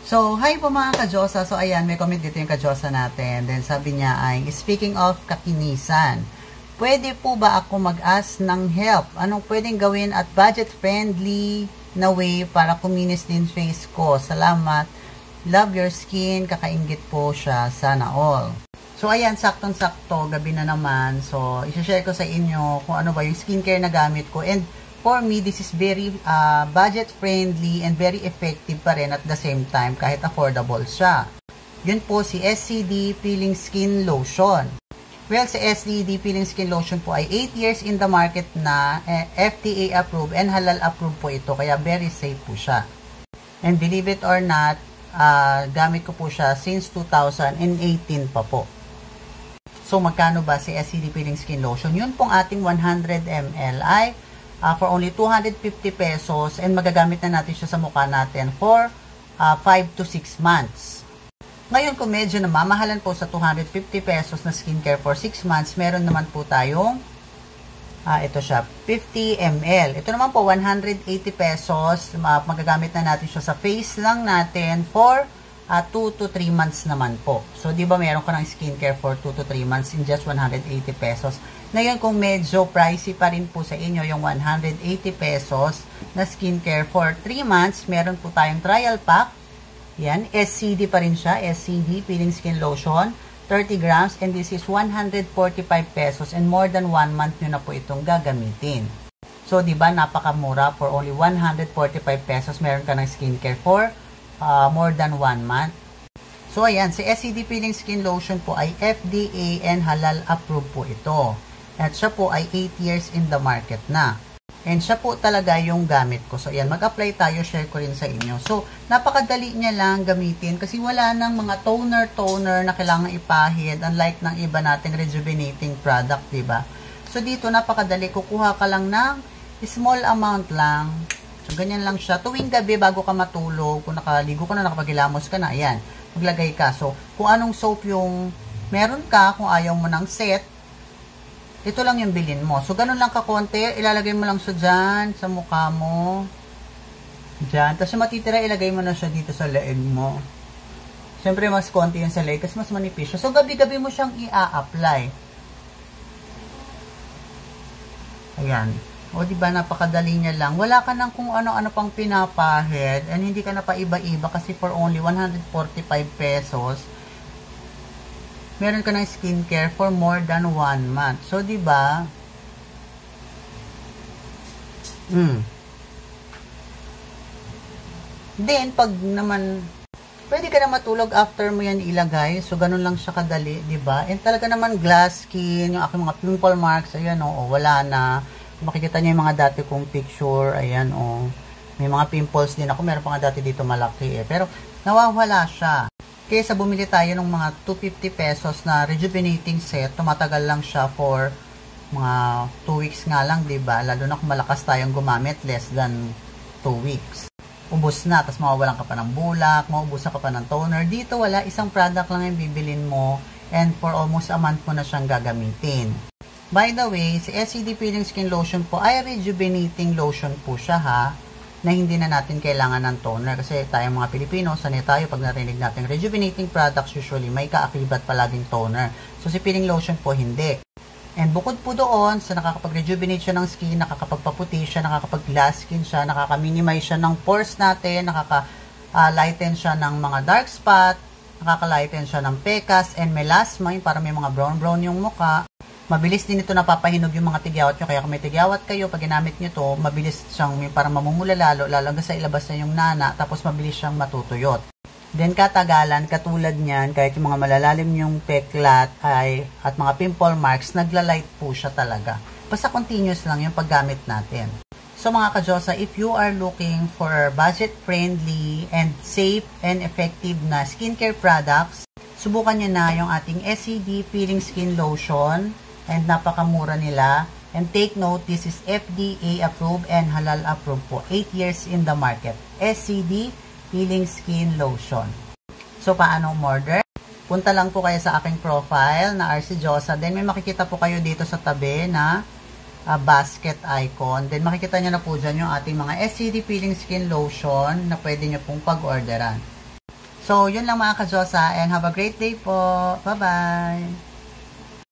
So, hi po mga ka-Diyosa. So, ayan, may comment dito yung ka-Diyosa natin. Then, sabi niya ay, speaking of kakinisan, pwede po ba ako mag-ask ng help? Anong pwedeng gawin at budget-friendly na way para kuminis din face ko? Salamat. Love your skin. Kakaingit po siya. Sana all. So, ayan, saktong-sakto. Gabi na naman. So, isa-share ko sa inyo kung ano ba yung skincare na gamit ko. And, for me, this is very budget-friendly and very effective pa rin at the same time kahit affordable siya. Yun po si SCD Peeling Skin Lotion. Well, si SCD Peeling Skin Lotion po ay 8 years in the market na, FDA approved and halal approved po ito, kaya very safe po siya. And believe it or not, gamit ko po siya since 2018 pa po. So, magkano ba si SCD Peeling Skin Lotion? Yun pong ating 100 ml ay for only 250 pesos and magagamit na natin siya sa mukha natin for 5 to 6 months. Ngayon, kung medyo namamahalan po sa 250 pesos na skincare for 6 months, meron naman po tayong ito siya, 50 ml. Ito naman po, 180 pesos. Magagamit na natin siya sa face lang natin for 2 to 3 months naman po. So, di ba meron ka ng skincare for 2 to 3 months in just 180 pesos. Ngayon, kung medyo pricey pa rin po sa inyo yung 180 pesos na skincare for 3 months, meron po tayong trial pack. Yan, SCD pa rin siya. SCD Peeling Skin Lotion, 30 grams. And this is 145 pesos. And more than 1 month nyo na po itong gagamitin. So, di ba napakamura for only 145 pesos. Meron ka ng skincare for more than 1 month. So, ayan, si SCD Peeling Skin Lotion po ay FDA and halal approved po ito. At siya po ay 8 years in the market na. And siya po talaga yung gamit ko. So, ayan, mag-apply tayo, share ko rin sa inyo. So, napakadali niya lang gamitin kasi wala nang mga toner na kailangan ipahid, unlike ng iba nating rejuvenating product, diba? So, dito, napakadali. Kukuha ka lang ng small amount lang. So, ganyan lang siya. Tuwing gabi, bago ka matulog, kung nakaligo ka na, nakapagilamos ka na, ayan, maglagay ka. So, kung anong soap yung meron ka, kung ayaw mo ng set, ito lang yung bilhin mo. So, ganun lang kakonti. Ilalagay mo lang siya dyan, sa mukha mo. Dyan. Tapos yung matitira, ilagay mo na siya dito sa leeg mo. Siyempre, mas konti yan sa leeg kasi mas manipis siya. So, gabi-gabi mo siyang i-a-apply. Ayan. O, diba, napakadali niya lang. Wala ka nang kung ano-ano pang pinapahid. And hindi ka na pa iba-iba kasi for only 145 pesos. Meron ka ng skincare for more than 1 month. So, diba? Then, pag naman, pwede ka na matulog after mo yan ilagay. So, ganun lang siya kadali, diba? And talaga naman glass skin, yung aking mga pimple marks, ayan, wala na. Makikita niyo yung mga dati kong picture, ayan, may mga pimples din ako. Meron pa nga dati dito malaki, Pero, nawawala siya. Kaysa bumili tayo ng mga 250 pesos na rejuvenating set, tumatagal lang siya for mga 2 weeks nga lang, diba? Lalo na kung malakas tayong gumamit, less than 2 weeks. Ubus na, tapos mawawalan ka pa ng bulak, maubusan ka pa ng toner. Dito wala, isang product lang yung bibilin mo and for almost a month mo na siyang gagamitin. By the way, si SCD Peeling Skin Lotion po ay rejuvenating lotion po siya, ha? Na hindi na natin kailangan ng toner kasi tayong mga Pilipino, sanay tayo pag narinig natin rejuvenating products, usually may kaakibat palaging toner. So si peeling lotion po hindi. And bukod po doon, sa nakakapag-rejuvenate siya ng skin, nakakapagpaputi siya, nakakapag-glass skin siya, nakaka-minimize siya ng pores natin, nakaka-lighten siya ng mga dark spot, nakaka-lighten siya ng pekas and melasma, para may mga brown-brown yung mukha. Mabilis din ito napapahinog yung mga tigyawat nyo. Kaya kung may tigyawat kayo, pag ginamit nyo to, mabilis siyang parang mamumula lalo hanggang sa ilabas na yung nana, tapos mabilis siyang matutuyot. Then katagalan, katulad niyan, kahit yung mga malalalim yung peklat at mga pimple marks, naglalight po siya talaga. Basta continuous lang yung paggamit natin. So mga ka-Diyosa, if you are looking for budget-friendly and safe and effective na skincare products, subukan nyo na yung ating SCD Peeling Skin Lotion. And napakamura nila. And take note, this is FDA approved and halal approved po. 8 years in the market. SCD Peeling Skin Lotion. So, paano umorder? Punta lang po kayo sa aking profile na RC Diyosa. Then, may makikita po kayo dito sa tabi na basket icon. Then, makikita nyo na po dyan yung ating mga SCD Peeling Skin Lotion na pwede nyo pong pag-orderan. So, yun lang mga ka-Diyosa, and have a great day po. Bye-bye!